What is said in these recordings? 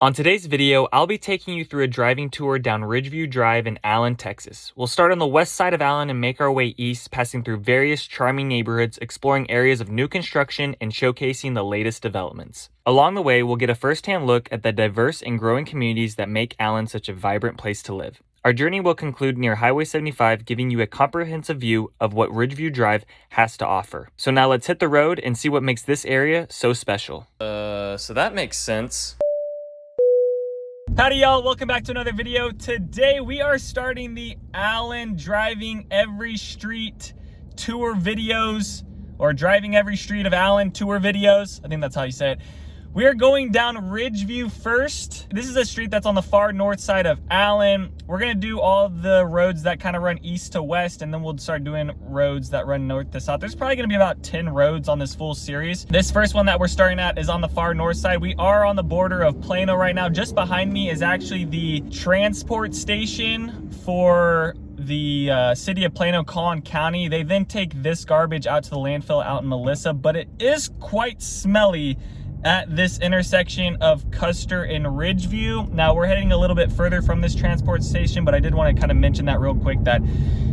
On today's video, I'll be taking you through a driving tour down Ridgeview Drive in Allen, Texas. We'll start on the west side of Allen and make our way east, passing through various charming neighborhoods, exploring areas of new construction and showcasing the latest developments. Along the way, we'll get a first-hand look at the diverse and growing communities that make Allen such a vibrant place to live. Our journey will conclude near Highway 75, giving you a comprehensive view of what Ridgeview Drive has to offer. So now let's hit the road and see what makes this area so special. So that makes sense. Howdy y'all, welcome back to another video. Today we are starting the Allen Driving Every Street tour videos, or Driving Every Street of Allen tour videos. I think that's how you say it. We are going down Ridgeview first. This is a street that's on the far north side of Allen. We're gonna do all the roads that kind of run east to west, and then we'll start doing roads that run north to south. There's probably gonna be about 10 roads on this full series. This first one that we're starting at is on the far north side. We are on the border of Plano right now. Just behind me is actually the transport station for the city of Plano, Collin County. They then take this garbage out to the landfill out in Melissa, but it is quite smelly at this intersection of Custer and Ridgeview. Now we're heading a little bit further from this transport station, but I did want to kind of mention that real quick, that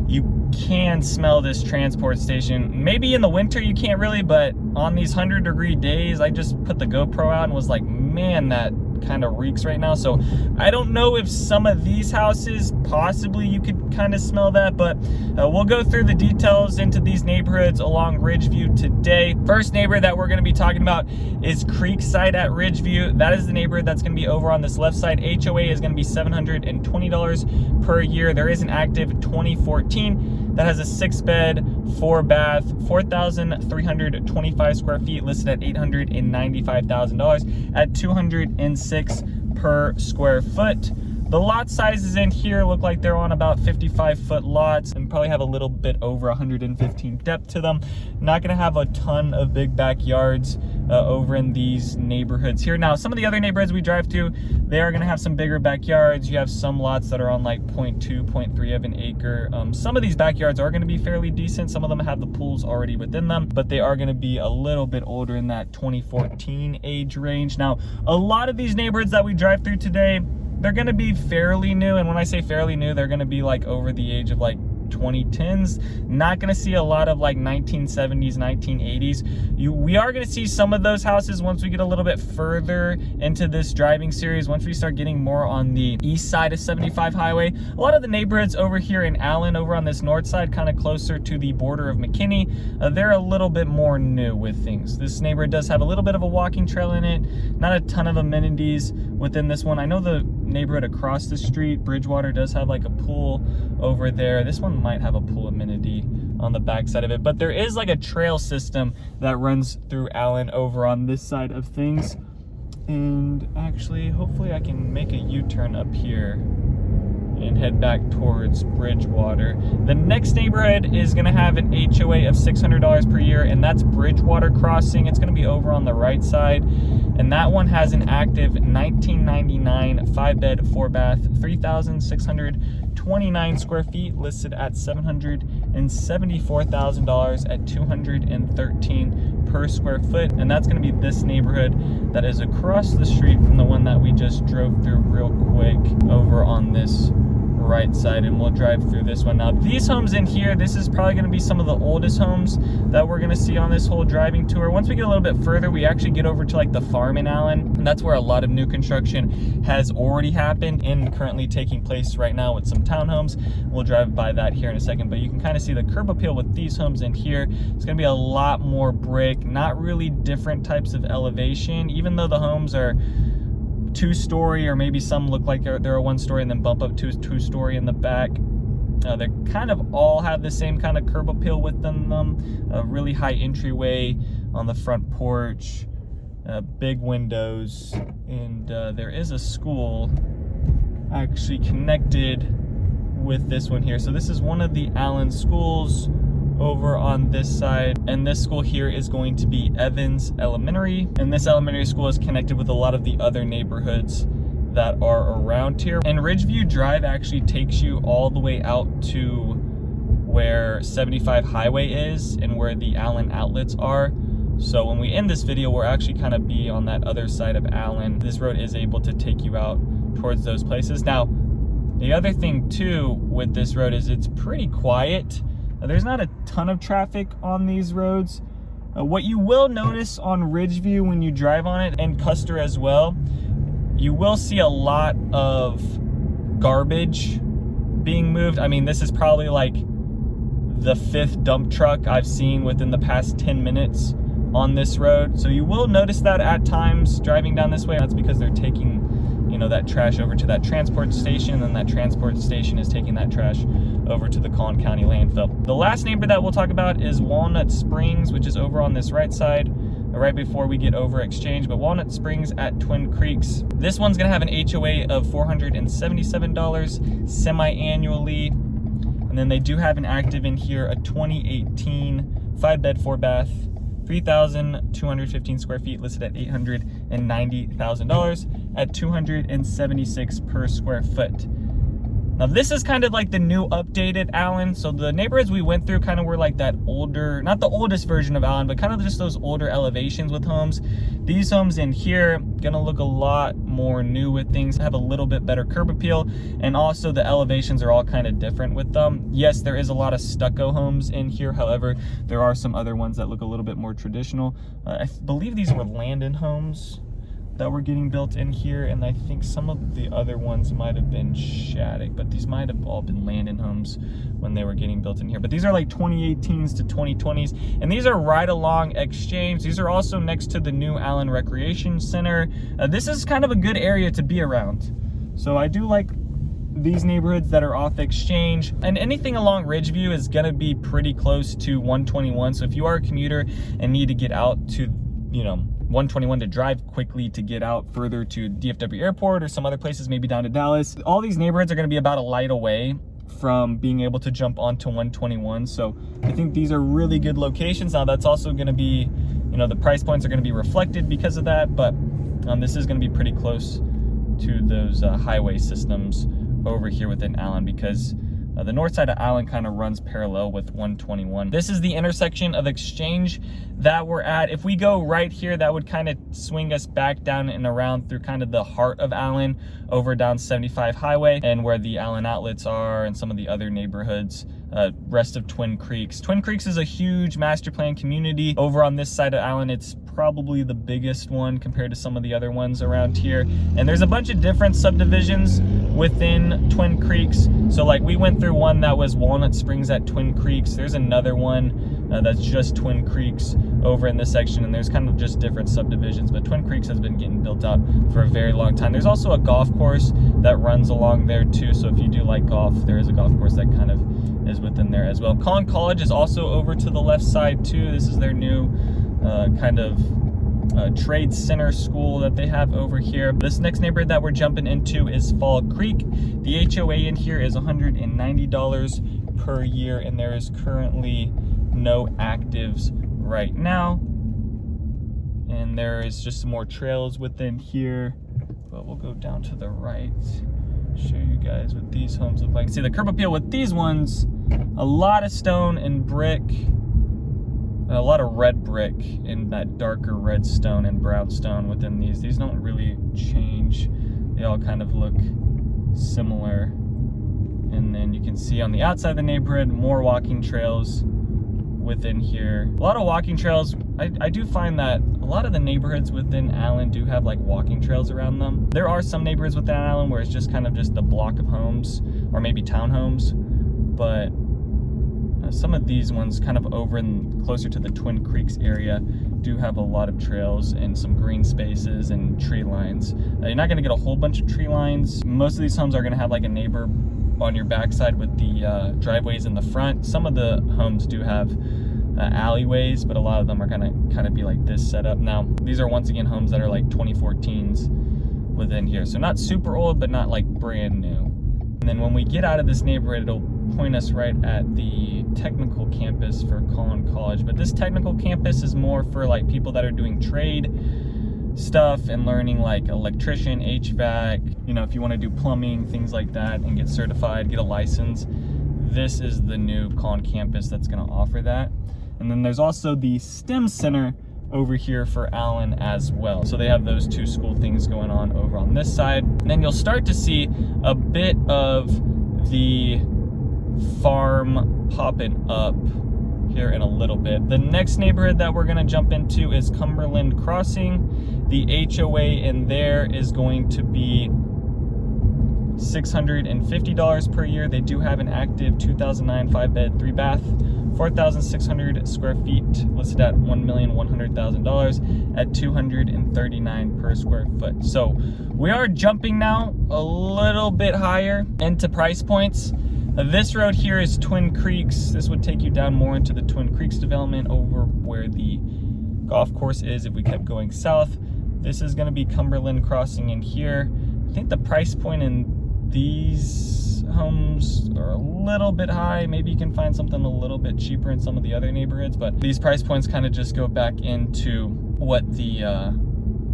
you can smell this transport station. Maybe in the winter you can't really, but on these 100-degree days, I just put the GoPro out and was like, man, that kind of reeks right now. So I don't know if some of these houses, possibly you could kind of smell that, but we'll go through the details into these neighborhoods along Ridgeview today. First neighborhood that we're going to be talking about is Creekside at Ridgeview. That is the neighborhood that's going to be over on this left side. HOA is going to be $720 per year. There is an active 2014 that has a 6-bed, 4-bath, 4,325 square feet, listed at $895,000 at $206 per square foot. The lot sizes in here look like they're on about 55-foot lots and probably have a little bit over 115 depth to them. Not going to have a ton of big backyards over in these neighborhoods here. Now, some of the other neighborhoods we drive to, they are going to have some bigger backyards. You have some lots that are on like 0.2, 0.3 of an acre. Some of these backyards are going to be fairly decent. Some of them have the pools already within them, but they are going to be a little bit older in that 2014 age range. Now, a lot of these neighborhoods that we drive through today, they're going to be fairly new. And when I say fairly new, they're going to be like over the age of like 2010s. Not going to see a lot of like 1970s, 1980s. We are going to see some of those houses once we get a little bit further into this driving series. Once we start getting more on the east side of 75 highway, a lot of the neighborhoods over here in Allen, over on this north side, kind of closer to the border of McKinney, they're a little bit more new with things. This neighborhood does have a little bit of a walking trail in it, not a ton of amenities within this one. I know the neighborhood across the street, Bridgewater, does have like a pool over there. This one might have a pool amenity on the back side of it, but there is like a trail system that runs through Allen over on this side of things. And actually, hopefully I can make a U-turn up here and head back towards Bridgewater. The next neighborhood is going to have an HOA of $600 per year, and that's Bridgewater Crossing. It's going to be over on the right side, and that one has an active 1999 5-bed, 4-bath, 3,629 square feet, listed at $774,000 at $213 per square foot. And that's going to be this neighborhood that is across the street from the one that we just drove through real quick over on this right side, and we'll drive through this one. Now, these homes in here, this is probably going to be some of the oldest homes that we're going to see on this whole driving tour. Once we get a little bit further, we actually get over to like the farm in Allen, and that's where a lot of new construction has already happened and currently taking place right now with some townhomes. We'll drive by that here in a second, but you can kind of see the curb appeal with these homes in here. It's going to be a lot more brick, not really different types of elevation, even though the homes are 2-story, or maybe some look like they're a 1-story and then bump up to 2-story in the back. They kind of all have the same kind of curb appeal within them. A really high entryway on the front porch, big windows, and there is a school actually connected with this one here. So this is one of the Allen schools over on this side, and this school here is going to be Evans Elementary, and this elementary school is connected with a lot of the other neighborhoods that are around here. And Ridgeview Drive actually takes you all the way out to where 75 highway is and where the Allen outlets are. So when we end this video, we'll actually kind of be on that other side of Allen. This road is able to take you out towards those places. Now, the other thing too with this road is it's pretty quiet. There's not a ton of traffic on these roads. What you will notice on Ridgeview when you drive on it, and Custer as well, you will see a lot of garbage being moved. I mean, this is probably like the 5th dump truck I've seen within the past 10 minutes on this road. So you will notice that at times driving down this way. That's because they're taking, you know, that trash over to that transport station, and that transport station is taking that trash over to the Collin County landfill. The last neighborhood that we'll talk about is Walnut Springs, which is over on this right side, right before we get over Exchange. But Walnut Springs at Twin Creeks, this one's gonna have an HOA of $477 semi-annually. And then they do have an active in here, a 2018 5-bed 4-bath, 3,215 square feet, listed at $890,000 at $276 per square foot. Now this is kind of like the new updated Allen. So the neighborhoods we went through kind of were like that older, not the oldest version of Allen, but kind of just those older elevations with homes. These homes in here gonna look a lot more new with things, have a little bit better curb appeal, and also the elevations are all kind of different with them. Yes, there is a lot of stucco homes in here. However, there are some other ones that look a little bit more traditional. I believe these were Landon homes that were getting built in here, and I think some of the other ones might have been Shadic, but these might have all been Landon homes when they were getting built in here. But these are like 2018s to 2020s, and these are right along Exchange. These are also next to the new Allen Recreation Center. This is kind of a good area to be around. So I do like these neighborhoods that are off Exchange, and anything along Ridgeview is gonna be pretty close to 121. So if you are a commuter and need to get out to, you know, 121 to drive quickly to get out further to DFW Airport or some other places, maybe down to Dallas, all these neighborhoods are going to be about a light away from being able to jump onto 121. So I think these are really good locations. Now that's also going to be, you know, the price points are going to be reflected because of that, but this is going to be pretty close to those highway systems over here within Allen, because the north side of Allen kind of runs parallel with 121. This is the intersection of Exchange that we're at. If we go right here, that would kind of swing us back down and around through kind of the heart of Allen, over down 75 Highway, and where the Allen outlets are and some of the other neighborhoods, rest of Twin Creeks. Twin Creeks is a huge master plan community. Over on this side of Allen, it's probably the biggest one compared to some of the other ones around here. And there's a bunch of different subdivisions within Twin Creeks. So like we went through one that was Walnut Springs at Twin Creeks. There's another one that's just Twin Creeks over in this section, and there's kind of just different subdivisions, but Twin Creeks has been getting built out for a very long time. There's also a golf course that runs along there too, so if you do like golf, there is a golf course that kind of is within there as well. Collin College is also over to the left side too. This is their new kind of trade center school that they have over here. This next neighborhood that we're jumping into is Fall Creek. The HOA in here is $190 per year, and there is currently no actives right now. And there is just some more trails within here, but we'll go down to the right, show you guys what these homes look like. See the curb appeal with these ones, a lot of stone and brick, a lot of red brick in that darker red stone and brown stone within these. These don't really change. They all kind of look similar. And then you can see on the outside of the neighborhood, more walking trails within here. A lot of walking trails. I do find that a lot of the neighborhoods within Allen do have like walking trails around them. There are some neighborhoods within Allen where it's just kind of just a block of homes or maybe townhomes, but some of these ones kind of over in closer to the Twin Creeks area do have a lot of trails and some green spaces and tree lines. You're not going to get a whole bunch of tree lines. Most of these homes are going to have like a neighbor on your backside with the driveways in the front. Some of the homes do have alleyways, but a lot of them are gonna kind of be like this setup. Now these are once again homes that are like 2014s within here, so not super old but not like brand new. And then when we get out of this neighborhood, it'll point us right at the technical campus for Collin College. But this technical campus is more for like people that are doing trade stuff and learning like electrician, HVAC, you know, if you want to do plumbing, things like that, and get certified, get a license. This is the new Collin campus that's going to offer that. And then there's also the STEM Center over here for Allen as well. So they have those two school things going on over on this side. And then you'll start to see a bit of the farm popping up here in a little bit. The next neighborhood that we're gonna jump into is Cumberland Crossing. The HOA in there is going to be $650 per year. They do have an active 2009 5-bed, 3-bath, 4,600 square feet, listed at $1,100,000 at $239 per square foot. So we are jumping now a little bit higher into price points. This road here is Twin Creeks. This would take you down more into the Twin Creeks development over where the golf course is if we kept going south. This is gonna be Cumberland Crossing in here. I think the price point in these homes are a little bit high. Maybe you can find something a little bit cheaper in some of the other neighborhoods, but these price points kind of just go back into what the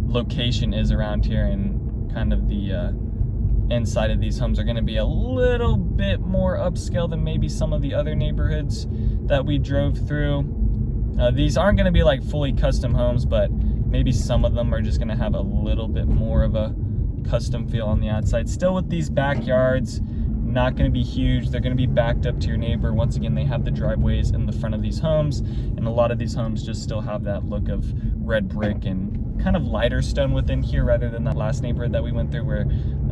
location is around here, and kind of the inside of these homes are going to be a little bit more upscale than maybe some of the other neighborhoods that we drove through. These aren't going to be like fully custom homes, but maybe some of them are just going to have a little bit more of a custom feel on the outside. Still with these backyards, not going to be huge. They're going to be backed up to your neighbor. Once again, they have the driveways in the front of these homes, and a lot of these homes just still have that look of red brick and kind of lighter stone within here, rather than that last neighborhood that we went through where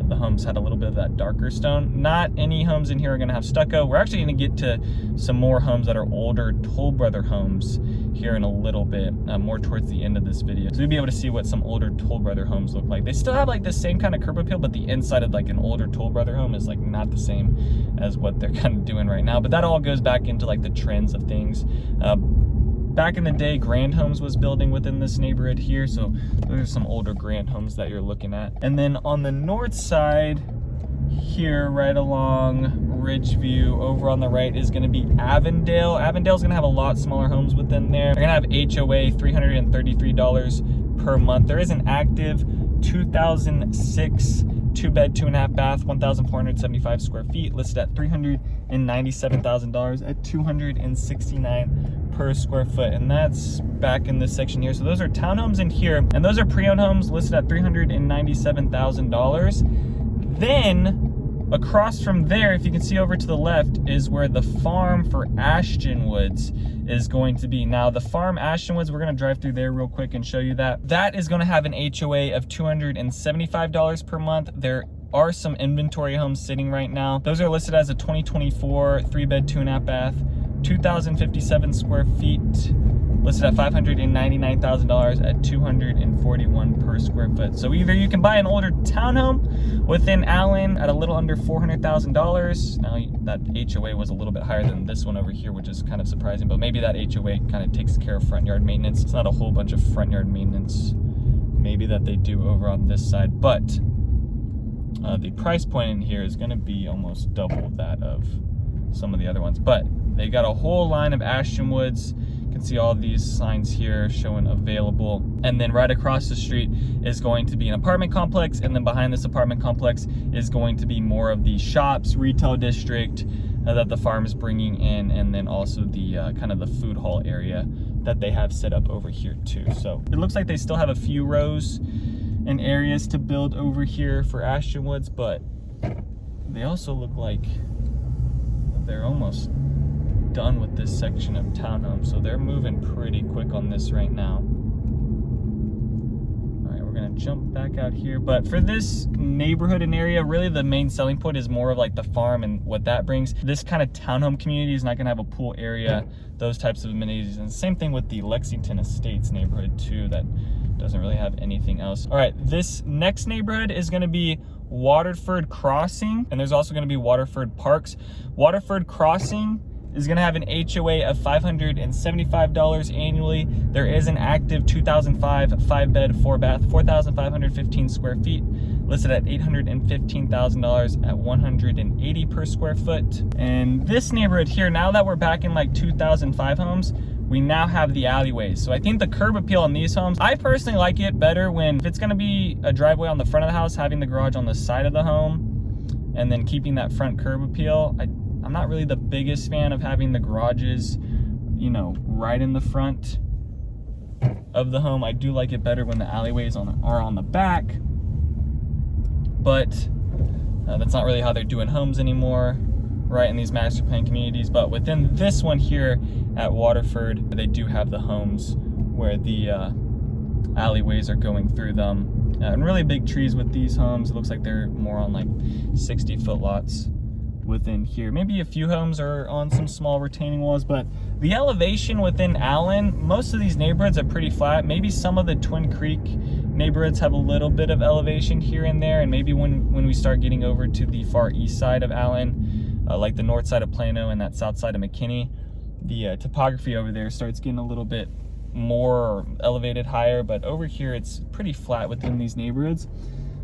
the homes had a little bit of that darker stone. Not any homes in here are going to have stucco. We're actually going to get to some more homes that are older Toll Brother homes here in a little bit, more towards the end of this video. So you'll be able to see what some older Toll Brother homes look like. They still have like the same kind of curb appeal, but the inside of like an older Toll Brother home is like not the same as what they're kind of doing right now. But that all goes back into like the trends of things. Back in the day, Grand Homes was building within this neighborhood here, so those are some older Grand Homes that you're looking at. And then on the north side here, right along Ridgeview, over on the right is going to be Avendale. Avendale's going to have a lot smaller homes within there. They're going to have HOA $333 per month. There is an active 2006 2-bed, 2.5-bath, 1,475 square feet, listed at $397,000 at $269 per square foot, and that's back in this section here. So those are townhomes in here, and those are pre-owned homes listed at $397,000. Then across from there, if you can see over to the left, is where the farm for Ashton Woods is going to be. Now the farm Ashton Woods, we're going to drive through there real quick and show you that. That is going to have an HOA of $275 per month. There are some inventory homes sitting right now. Those are listed as a 2024 3-bed, 2.5-bath, 2,057 square feet, listed at $599,000 at $241 per square foot. So either you can buy an older townhome within Allen at a little under $400,000. Now that HOA was a little bit higher than this one over here, which is kind of surprising, but maybe that HOA kind of takes care of front yard maintenance. It's not a whole bunch of front yard maintenance maybe that they do over on this side, but the price point in here is going to be almost double that of some of the other ones. But they got a whole line of Ashton Woods. You can see all these signs here showing available. And then right across the street is going to be an apartment complex, and then behind this apartment complex is going to be more of the shops, retail district that the farm is bringing in, and then also the kind of the food hall area that they have set up over here too. So it looks like they still have a few rows and areas to build over here for Ashton Woods, but they also look like they're almost done with this section of townhomes, so they're moving pretty quick on this right now. All right, we're gonna jump back out here, but for this neighborhood and area, really the main selling point is more of like the farm and what that brings. This kind of townhome community is not gonna have a pool area, those types of amenities, and same thing with the Lexington Estates neighborhood too, that doesn't really have anything else. All right, this next neighborhood is gonna be Waterford Crossing, and there's also going to be Waterford Parks. Waterford Crossing is going to have an HOA of $575 annually. There is an active 2005 5-bed, 4-bath, 4,515 square feet, listed at $815,000 at $180 per square foot. And this neighborhood here, now that we're back in like 2005 homes, we now have the alleyways. So I think the curb appeal on these homes, I personally like it better when, if it's gonna be a driveway on the front of the house, having the garage on the side of the home, and then keeping that front curb appeal. I'm not really the biggest fan of having the garages, you know, right in the front. of the home. I do like it better when the alleyways are on the back, but that's not really how they're doing homes anymore, right, in these master plan communities. But within this one here at Waterford, they do have the homes where the alleyways are going through them. And really big trees with these homes. It looks like they're more on like 60-foot lots within here. Maybe a few homes are on some small retaining walls, but the elevation within Allen, most of these neighborhoods are pretty flat. Maybe some of the Twin Creek neighborhoods have a little bit of elevation here and there, and maybe when we start getting over to the far east side of Allen, like the north side of Plano and that south side of McKinney, the topography over there starts getting a little bit more elevated higher, but over here it's pretty flat within these neighborhoods.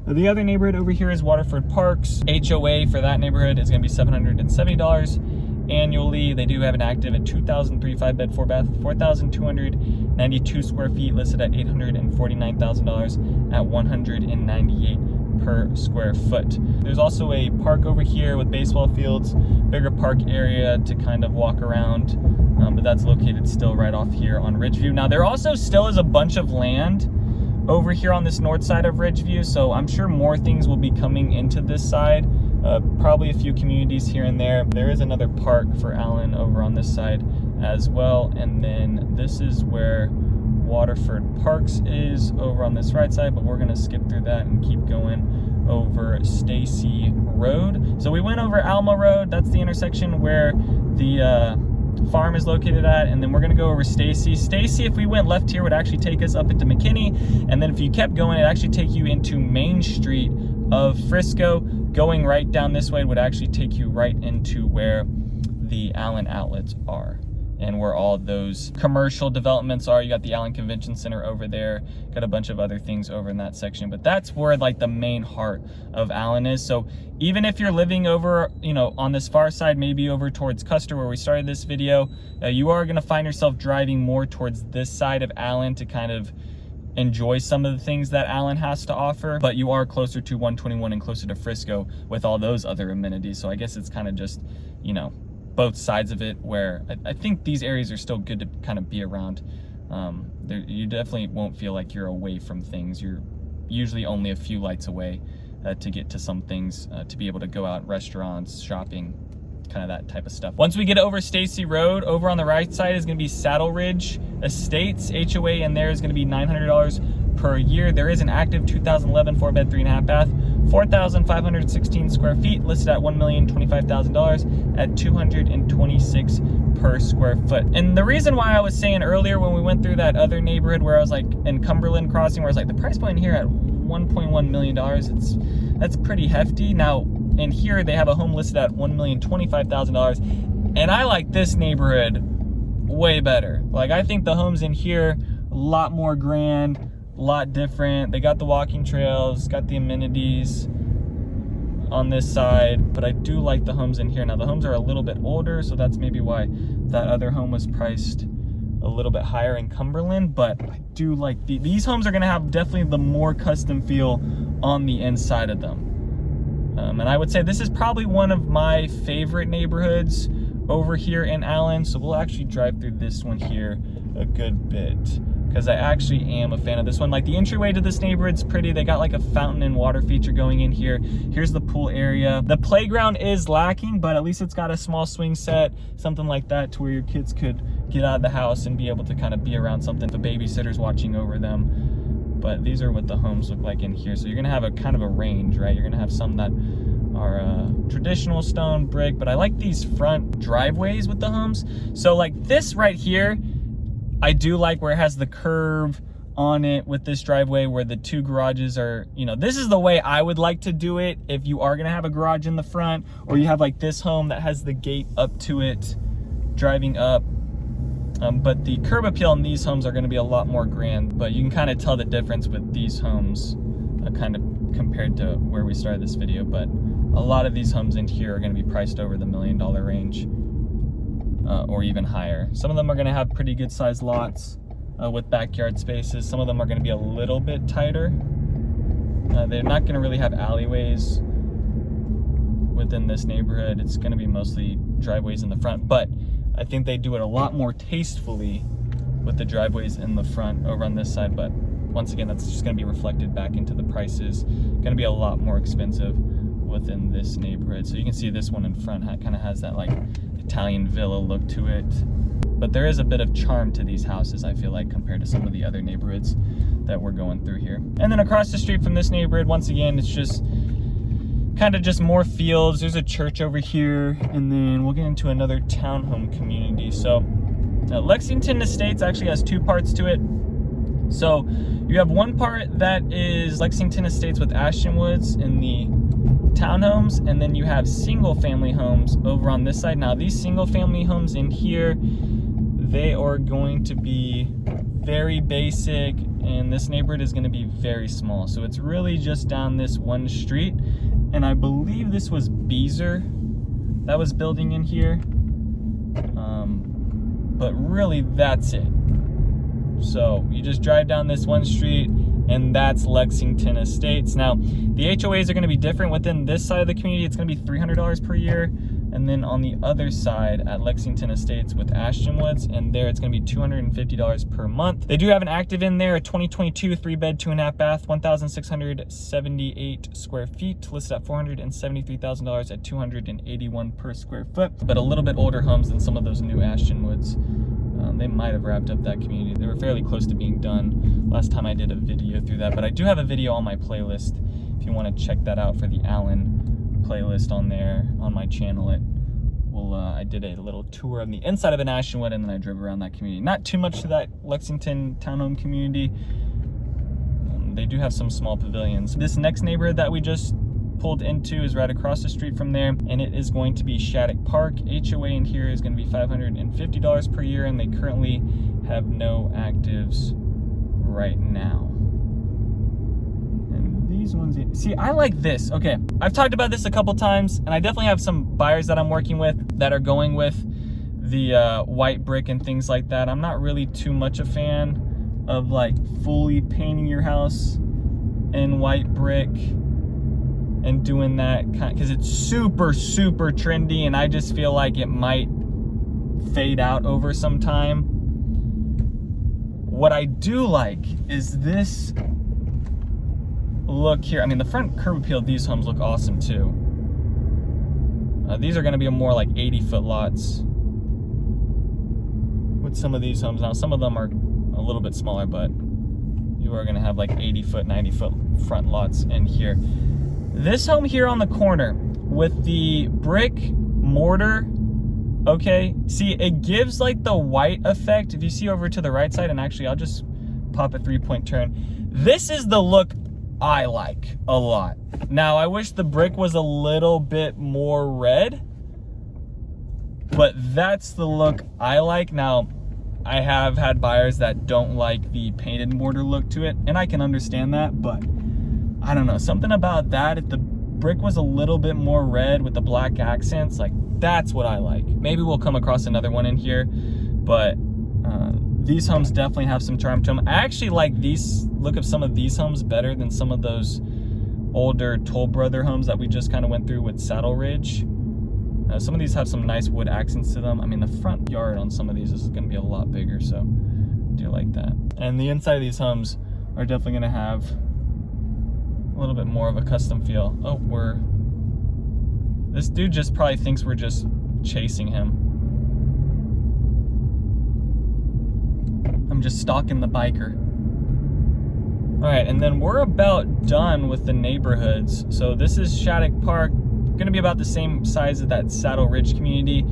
The other neighborhood over here is Waterford Parks. HOA for that neighborhood is going to be $770 annually. They do have an active at 2,003 5-bed 4-bath, 4,292 square feet, listed at $849,000 at $198 per square foot. There's also a park over here with baseball fields, bigger park area to kind of walk around, but that's located still right off here on Ridgeview. Now there also still is a bunch of land over here on this north side of Ridgeview, so I'm sure more things will be coming into this side, probably a few communities here and there. There is another park for Allen over on this side as well, and then this is where Waterford Parks is over on this right side, but we're gonna skip through that and keep going over Stacy Road. So we went over Alma Road, that's the intersection where the farm is located at, and then we're gonna go over Stacy. Stacy, if we went left here, would actually take us up into McKinney, and then if you kept going, it'd actually take you into Main Street of Frisco. Going right down this way would actually take you right into where the Allen outlets are and where all those commercial developments are. You got the Allen Convention Center over there, got a bunch of other things over in that section, but that's where like the main heart of Allen is. So even if you're living over, you know, on this far side, maybe over towards Custer where we started this video, you are gonna find yourself driving more towards this side of Allen to kind of enjoy some of the things that Allen has to offer, but you are closer to 121 and closer to Frisco with all those other amenities. So I guess it's kind of just, you know, both sides of it, where I think these areas are still good to kind of be around. You definitely won't feel like you're away from things. You're usually only a few lights away to get to some things, to be able to go out, restaurants, shopping, kind of that type of stuff. Once we get over Stacy Road, over on the right side is going to be Saddle Ridge Estates. HOA in there is going to be $900 per year. There is an active 2011 4-bed 3.5-bath, 4,516 square feet, listed at $1,025,000 at $226 per square foot. And the reason why I was saying earlier when we went through that other neighborhood where I was like in Cumberland Crossing, where I was like the price point here at $1.1 million, that's pretty hefty. Now in here they have a home listed at $1,025,000, and I like this neighborhood way better. Like I think the homes in here a lot more grand, a lot different. They got the walking trails, got the amenities on this side, but I do like the homes in here. Now the homes are a little bit older, so that's maybe why that other home was priced a little bit higher in Cumberland, but I do like these homes are gonna have definitely the more custom feel on the inside of them. And I would say this is probably one of my favorite neighborhoods over here in Allen, so we'll actually drive through this one here a good bit, because I actually am a fan of this one. Like the entryway to this neighborhood's pretty. They got like a fountain and water feature going in here. Here's the pool area. The playground is lacking, but at least it's got a small swing set, something like that, to where your kids could get out of the house and be able to kind of be around something. The babysitter's watching over them. But these are what the homes look like in here. So you're gonna have a kind of a range, right? You're gonna have some that are traditional stone, brick, but I like these front driveways with the homes. So like this right here, I do like where it has the curve on it with this driveway where the two garages are, you know, this is the way I would like to do it if you are gonna have a garage in the front, or you have like this home that has the gate up to it driving up. But the curb appeal in these homes are gonna be a lot more grand, but you can kind of tell the difference with these homes kind of compared to where we started this video. But a lot of these homes in here are gonna be priced over the $1 million range, or even higher. Some of them are gonna have pretty good sized lots with backyard spaces. Some of them are gonna be a little bit tighter. They're not gonna really have alleyways within this neighborhood. It's gonna be mostly driveways in the front, but I think they do it a lot more tastefully with the driveways in the front over on this side, but once again, that's just going to be reflected back into the prices. Going to be a lot more expensive within this neighborhood. So you can see this one in front kind of has that like Italian villa look to it. But there is a bit of charm to these houses, I feel like, compared to some of the other neighborhoods that we're going through here. And then across the street from this neighborhood, once again, it's just kind of just more fields. There's a church over here, and then we'll get into another townhome community. So Lexington Estates actually has two parts to it. So you have one part that is Lexington Estates with Ashton Woods in the townhomes, and then you have single family homes over on this side. Now these single family homes in here, they are going to be very basic, and this neighborhood is going to be very small. So it's really just down this one street, and I believe this was Beezer that was building in here, but really that's it. So you just drive down this one street, and that's Lexington Estates. Now, the HOAs are going to be different. Within this side of the community, it's going to be $300 per year. And then on the other side at Lexington Estates with Ashton Woods, and there it's going to be $250 per month. They do have an active in there, a 2022 3-bed, 2.5 bath, 1,678 square feet, listed at $473,000 at $281 per square foot. But a little bit older homes than some of those new Ashton Woods. They might have wrapped up that community. They were fairly close to being done last time I did a video through that, but I do have a video on my playlist if you want to check that out for the Allen playlist on there on my channel. I did a little tour on the inside of an Ashtonwood, and then I drove around that community. Not too much to that Lexington townhome community. They do have some small pavilions. This next neighborhood that we just pulled into is right across the street from there, and it is going to be Shadic Park. HOA in here is going to be $550 per year, and they currently have no actives right now. And these ones, see, I like this. Okay, I've talked about this a couple times, and I definitely have some buyers that I'm working with that are going with the white brick and things like that. I'm not really too much a fan of like fully painting your house in white brick and doing that because it's super trendy, and I just feel like it might fade out over some time. What I do like is this look here. I mean, the front curb appeal of these homes look awesome too. These are going to be more like 80-foot lots with some of these homes. Now some of them are a little bit smaller, but you are going to have like 80-foot, 90-foot front lots in here. This home here on the corner with the brick mortar, okay, see, it gives like the white effect. If you see over to the right side, and actually I'll just pop a 3-point turn. This is the look I like a lot. Now, I wish the brick was a little bit more red, but that's the look I like. Now, I have had buyers that don't like the painted mortar look to it, and I can understand that, but I don't know, something about that. If the brick was a little bit more red with the black accents, like that's what I like. Maybe we'll come across another one in here, but these homes definitely have some charm to them. I actually like these look of some of these homes better than some of those older Toll Brother homes that we just kind of went through with Saddle Ridge. Some of these have some nice wood accents to them. I mean, the front yard on some of these is going to be a lot bigger, so I do like that. And the inside of these homes are definitely going to have a little bit more of a custom feel. Oh, this dude just probably thinks we're just chasing him. I'm just stalking the biker. All right, and then we're about done with the neighborhoods. So this is Shadic Park, gonna be about the same size as that Saddle Ridge community.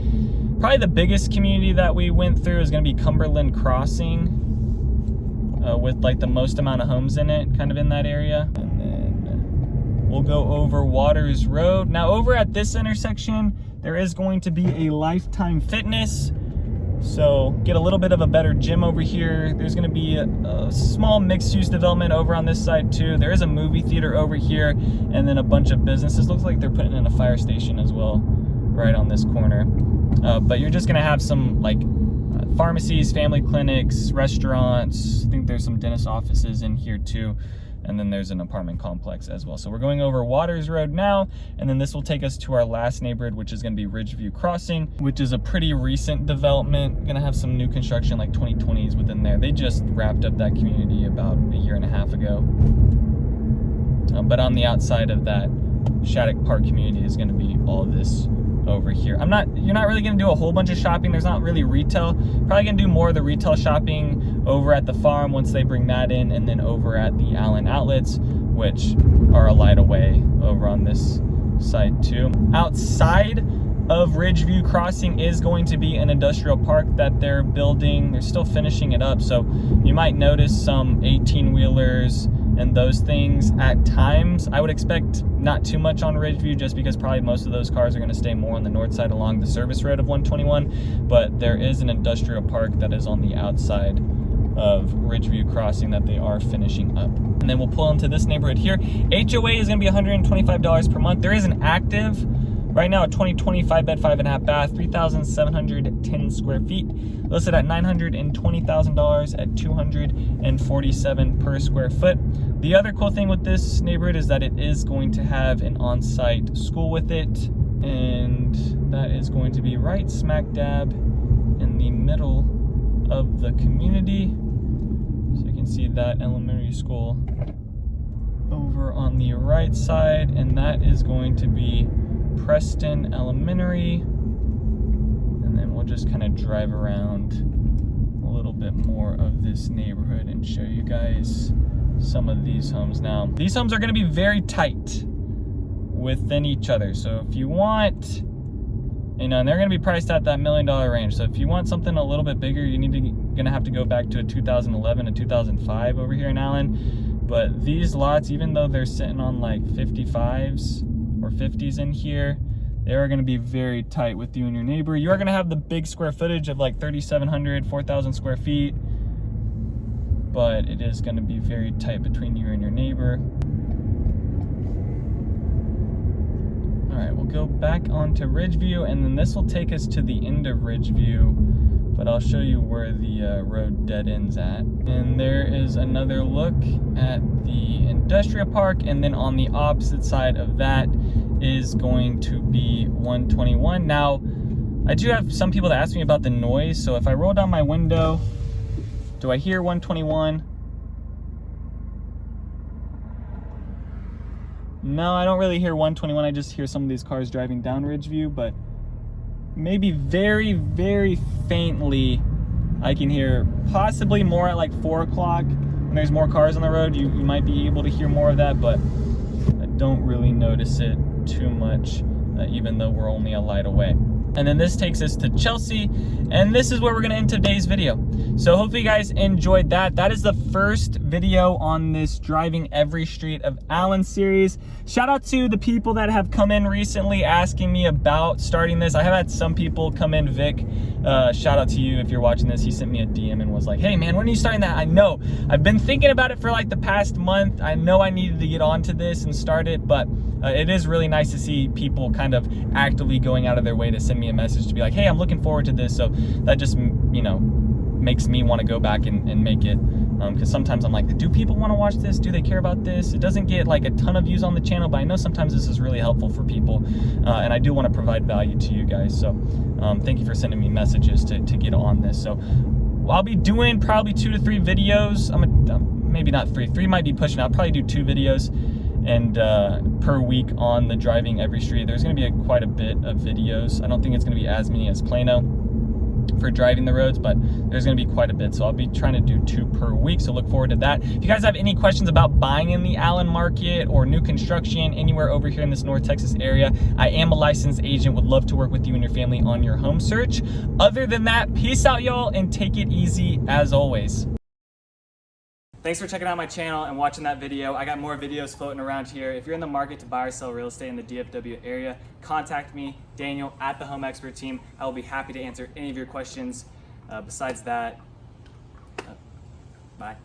Probably the biggest community that we went through is gonna be Cumberland Crossing, with like the most amount of homes in it, kind of in that area. And then we'll go over Waters Road. Now over at this intersection, there is going to be a Lifetime Fitness. So get a little bit of a better gym over here. There's going to be a small mixed-use development over on this side too. There is a movie theater over here, and then a bunch of businesses. Looks like they're putting in a fire station as well right on this corner. But you're just going to have some like pharmacies, family clinics, restaurants. I think there's some dentist offices in here too. and then there's an apartment complex as well. So we're going over Waters Road now, and then this will take us to our last neighborhood, which is gonna be Ridgeview Crossing, which is a pretty recent development. Gonna have some new construction, like 2020s within there. They just wrapped up that community about a year and a half ago. But on the outside of that, Shadic Park community is gonna be all this over here. You're not really gonna do a whole bunch of shopping. There's not really retail. Probably gonna do more of the retail shopping over at the farm once they bring that in, and then over at the Allen outlets, which are a light away over on this side too. Outside of Ridgeview Crossing is going to be an industrial park that they're building. They're still finishing it up, so you might notice some 18-wheelers and those things at times. I would expect not too much on Ridgeview, just because probably most of those cars are going to stay more on the north side along the service road of 121, but there is an industrial park that is on the outside of Ridgeview Crossing that they are finishing up. And then we'll pull into this neighborhood here. HOA is going to be $125 per month. There is an active right now, a 2020 5-bed, 5.5 bath, 3,710 square feet, listed at $920,000 at $247 per square foot. The other cool thing with this neighborhood is that it is going to have an on-site school with it, and that is going to be right smack dab in the middle of the community. So you can see that elementary school over on the right side, and that is going to be Preston Elementary. And then we'll just kind of drive around a little bit more of this neighborhood and show you guys some of these homes. Now, these homes are going to be very tight within each other. So if you want, and they're going to be priced at that $1 million range. So if you want something a little bit bigger, gonna have to go back to a 2011 and 2005 over here in Allen. But these lots, even though they're sitting on like 55s or 50s in here, they are going to be very tight with you and your neighbor. You are going to have the big square footage of like 3,700, 4,000 square feet, but it is going to be very tight between you and your neighbor. All right, we'll go back onto Ridgeview, and then this will take us to the end of Ridgeview, but I'll show you where the road dead ends at. And there is another look at the industrial park, and then on the opposite side of that is going to be 121. Now, I do have some people that ask me about the noise, so if I roll down my window, do I hear 121? No, I don't really hear 121. I just hear some of these cars driving down Ridgeview, but maybe very, very faintly I can hear, possibly more at like 4 o'clock when there's more cars on the road. You might be able to hear more of that, but I don't really notice it too much, even though we're only a light away. And then this takes us to Chelsea, and this is where we're gonna end today's video. So hopefully you guys enjoyed that. That is the first video on this Driving Every Street of Allen series. Shout out to the people that have come in recently asking me about starting this. I have had some people come in. Vic, shout out to you if you're watching this. He sent me a DM and was like, hey man, when are you starting that? I know, I've been thinking about it for like the past month. I know I needed to get onto this and start it, but it is really nice to see people kind of actively going out of their way to send me a message to be like, hey, I'm looking forward to this. So that just, makes me want to go back and make it, because sometimes I'm like, do people want to watch this? Do they care about this? It doesn't get like a ton of views on the channel, but I know sometimes this is really helpful for people, and I do want to provide value to you guys. So thank you for sending me messages to get on this. So I'll be doing probably 2 to 3 videos. Maybe not 3 might be pushing out. I'll probably do 2 videos and per week on the Driving Every Street. There's going to be quite a bit of videos. I don't think it's going to be as many as Plano for driving the roads, but there's going to be quite a bit, so I'll be trying to do 2 per week, so look forward to that. If you guys have any questions about buying in the Allen market or new construction anywhere over here in this North Texas area, I am a licensed agent, would love to work with you and your family on your home search. Other than that, peace out y'all, and take it easy as always. Thanks for checking out my channel and watching that video. I got more videos floating around here. If you're in the market to buy or sell real estate in the DFW area, contact me, Daniel, at the Home Expert Team. I will be happy to answer any of your questions. Besides that, bye.